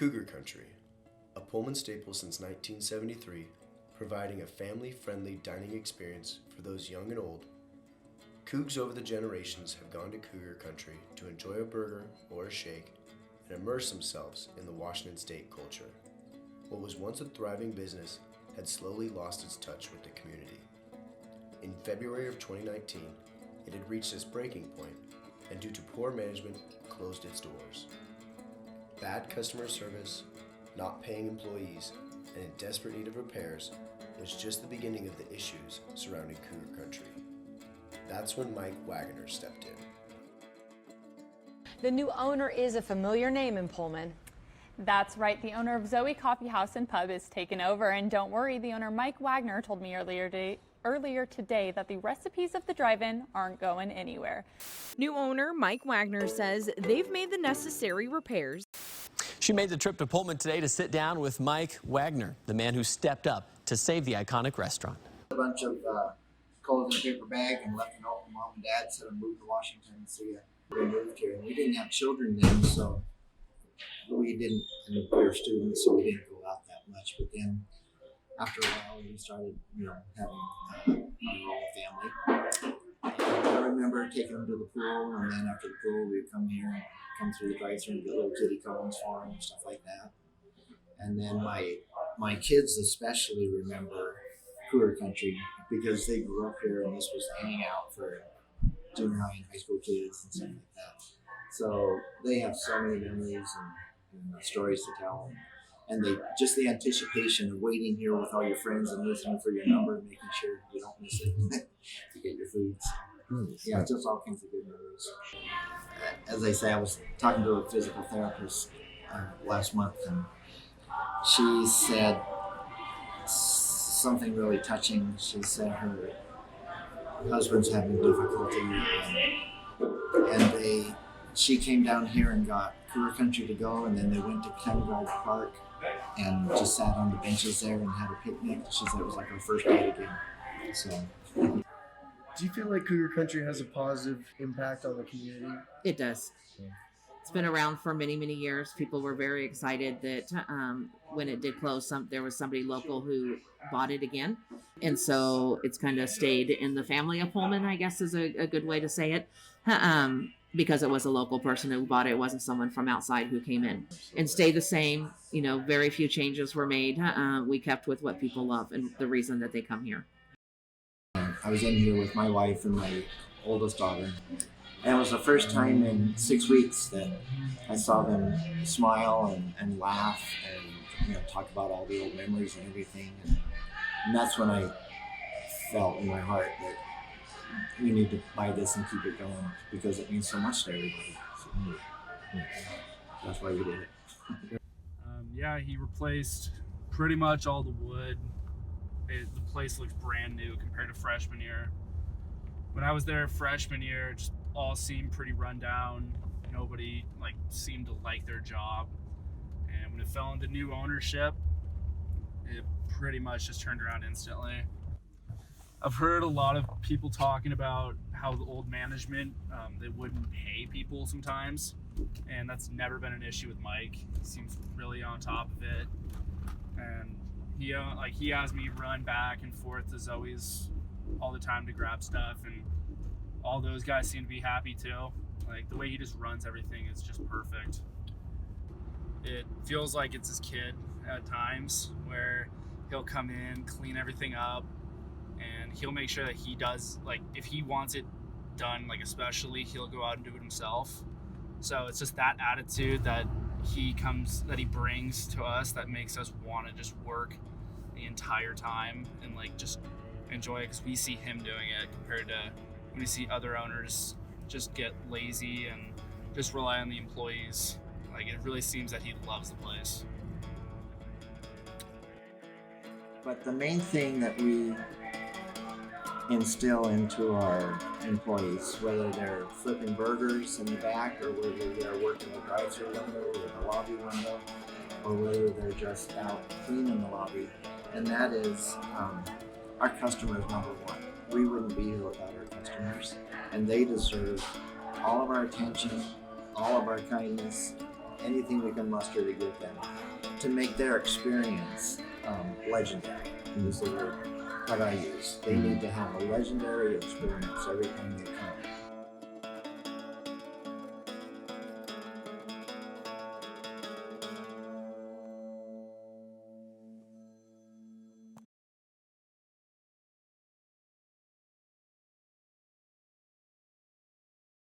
Cougar Country, a Pullman staple since 1973, providing a family-friendly dining experience for those young and old. Cougs over the generations have gone to Cougar Country to enjoy a burger or a shake and immerse themselves in the Washington State culture. What was once a thriving business had slowly lost its touch with the community. In February of 2019, it had reached its breaking point and due to poor management, closed its doors. Bad customer service, not paying employees, and in desperate need of repairs was just the beginning of the issues surrounding Cougar Country. That's when Mike Wagner stepped in. The new owner is a familiar name in Pullman. That's right, the owner of Zoe Coffee House and Pub is taken over, and don't worry, the owner Mike Wagner told me earlier today that the recipes of the drive-in aren't going anywhere. New owner Mike Wagner says they've made the necessary repairs. She made the trip to Pullman today to sit down with Mike Wagner, the man who stepped up to save the iconic restaurant. A bunch of clothes in a paper bag and left a note from mom and dad, said I moved to Washington, so yeah, we moved here. And we didn't have children then, so we didn't, and we were students, so we didn't go out that much. But then after a while, we started, having our own family. I remember taking them to the pool, and then after the pool, we'd come here and come through the drive-thru and get little kitty cones for them and stuff like that. And then my kids especially remember Cougar Country because they grew up here, and this was the hangout for junior high and high school kids and stuff like that. So they have so many memories and stories to tell. And just the anticipation of waiting here with all your friends and listening for your number and making sure you don't miss it to get your food. So, yeah, just all kinds of good memories. As I say, I was talking to a physical therapist last month, and she said something really touching. She said her husband's having difficulty, and she came down here and got Cougar Country to go, and then they went to Cougar Park and just sat on the benches there and had a picnic. She said it was like our first date again. So. Do you feel like Cougar Country has a positive impact on the community? It does. It's been around for many, many years. People were very excited that when it did close, there was somebody local who bought it again. And so it's kind of stayed in the family of Pullman, I guess is a good way to say it. Because it was a local person who bought it. It wasn't someone from outside who came in. And stayed the same. Very few changes were made. We kept with what people love and the reason that they come here. I was in here with my wife and my oldest daughter. And it was the first time in 6 weeks that I saw them smile and laugh and talk about all the old memories and everything. And that's when I felt in my heart that we need to buy this and keep it going because it means so much to everybody. So, that's why we did it. Yeah, he replaced pretty much all the wood. The place looks brand new compared to freshman year. When I was there freshman year, just all seemed pretty run down. Nobody seemed to like their job. And when it fell into new ownership, it pretty much just turned around instantly. I've heard a lot of people talking about how the old management, they wouldn't pay people sometimes. And that's never been an issue with Mike. He seems really on top of it. And he has me run back and forth to Zoe's all the time to grab stuff, and all those guys seem to be happy too. The way he just runs everything is just perfect. It feels like it's his kid at times, where he'll come in, clean everything up, and he'll make sure that he does, if he wants it done, especially, he'll go out and do it himself. So it's just that attitude that he brings to us that makes us want to just work the entire time and just enjoy it, because we see him doing it compared to when we see other owners just get lazy and just rely on the employees. It really seems that he loves the place. But the main thing that we instill into our employees, whether they're flipping burgers in the back or whether they're working the drive-thru window or the lobby window, or whether they're just out cleaning the lobby, and that is our customers number one. We wouldn't be here without our customers, and they deserve all of our attention, all of our kindness, anything we can muster to give them, to make their experience legendary. Is the word that I use. They need to have a legendary experience every time they come.